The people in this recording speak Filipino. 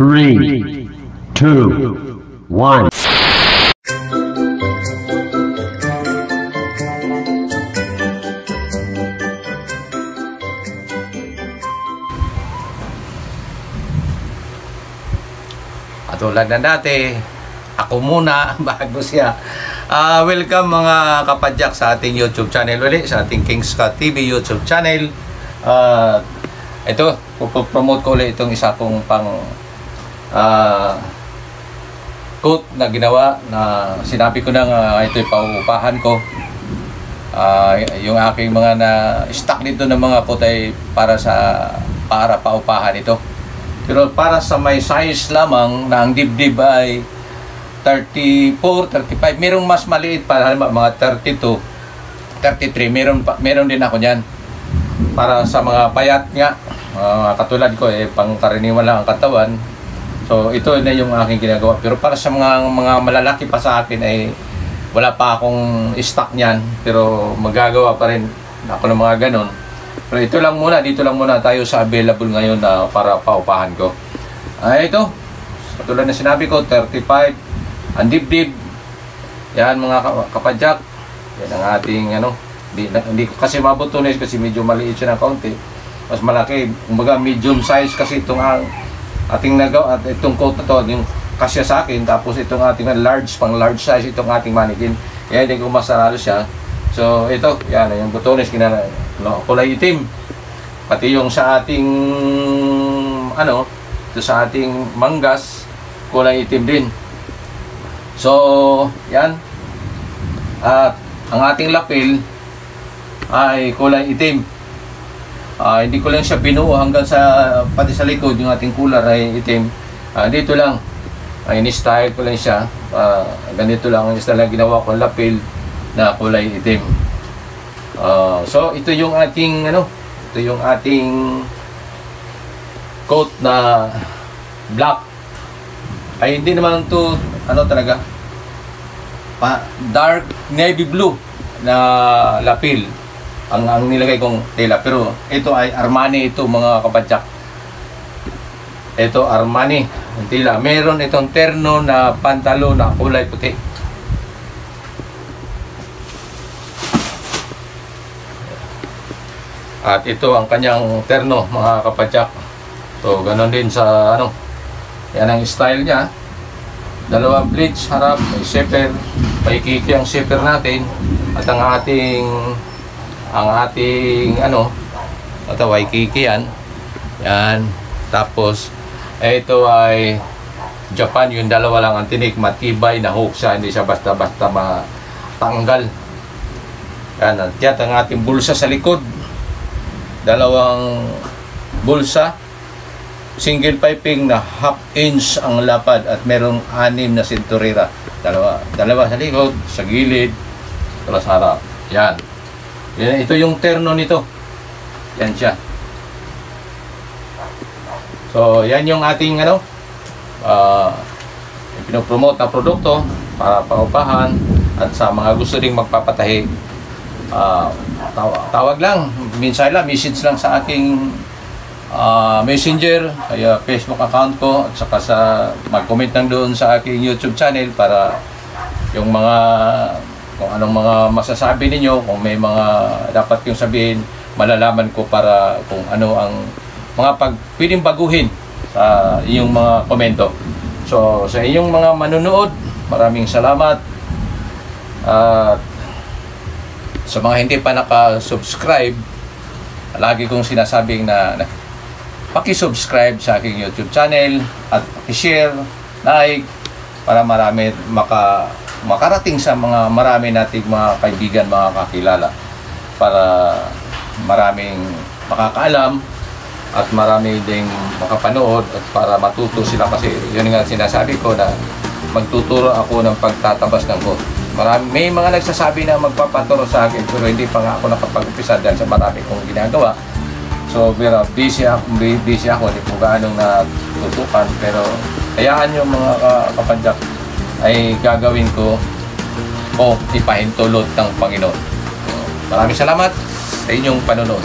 3, 2, 1. Tulad na dati, ako muna bago siya. Welcome mga kapadyak sa ating YouTube channel ulit, sa ating Kings Cut TV YouTube channel. Ito, pupromote ko ulit itong isa kong pang quote na ginawa na sinabi ko na ito'y pauupahan ko. Yung aking mga na-stock dito ng mga quote ay para paupahan ito. Pero para sa may size lamang na ang dibdib ay 34, 35, merong mas maliit pa, mga 32, 33, meron din ako niyan. Para sa mga payat nga, katulad ko pangkaraniwan lang ang katawan. So ito na yung aking ginagawa. Pero para sa mga malalaki pa sa akin ay wala pa akong stock niyan, pero magagawa pa rin ako ng mga ganon. Pero ito lang muna, dito lang muna tayo sa available ngayon na para paupahan ko. Ito, katulad na sinabi ko, 35, ang dibdib. Yan mga kapadyak. Yan ang ating hindi ko kasi mabutunis kasi medyo maliit siya ng kaunti. Mas malaki, kumbaga medium size kasi itong ating nagawa at itong coat na to, yung kasya sa akin. Tapos itong ating pang large size itong ating mannequin. Kaya hindi ko masarado siya. So ito, yan yung butones kulay itim. Pati yung sa ating ito sa ating manggas, kulay itim din. So yan. At ang ating lapel ay kulay itim. Hindi ko lang siya binuo hanggang pati sa likod yung ating cooler ay itim. Dito lang ini-style ko lang siya. Ganito lang ang style na ginawa ko, lapel na kulay itim. So ito yung ating coat na black. Ay hindi naman to talaga dark navy blue na lapel ang nilagay kong tela. Pero ito ay Armani, ito mga kapadyak. Ito Armani ang tela. Meron itong terno na pantalo na kulay puti. At ito ang kanyang terno mga kapadyak. So ganon din sa yan ang style niya. Dalawang pleats harap, may zipper, paikiki ang zipper natin. At ang ating waikiki yan. Yan. Tapos ito ay Japan, yung dalawa lang ang tinik, matibay na hook siya, hindi siya basta-basta matanggal. Yan, at ang ating bulsa sa likod. Dalawang bulsa, single piping na 1/2 inch ang lapad at merong 6 na sinturera. Dalawa sa likod, sa gilid, sa harap. Yan. Ito yung terno nito. Yan siya. So yan yung ating pinopromote na produkto para paupahan. At sa mga gusto ding magpapatahi, tawag lang, minsan lang, message lang sa aking messenger, kaya Facebook account ko, at saka mag-comment lang doon sa aking YouTube channel para yung kung anong mga masasabi ninyo, kung may mga dapat yung sabihin, malalaman ko para kung ano ang mga pwedeng baguhin sa inyong mga komento. So sa inyong mga manunood, maraming salamat. Sa mga hindi pa naka-subscribe, lagi kong sinasabing na paki-subscribe sa aking YouTube channel at paki-share, like, para marami makarating sa marami nating mga kaibigan, mga kakilala, para maraming makakaalam at marami ding makapanood at para matuto sila, kasi yun nga sinasabi ko na magtuturo ako ng pagtatabas ng quote. May mga nagsasabi na magpapaturo sa akin, pero hindi pa nga ako nakapag-umpisa dahil sa marami kong ginagawa. So pero busy ako, hindi po gaanong natutukan, pero hayaan nyo mga kapadyak ay gagawin ko o ipahintulot ng Panginoon. So, maraming salamat sa inyong panonood.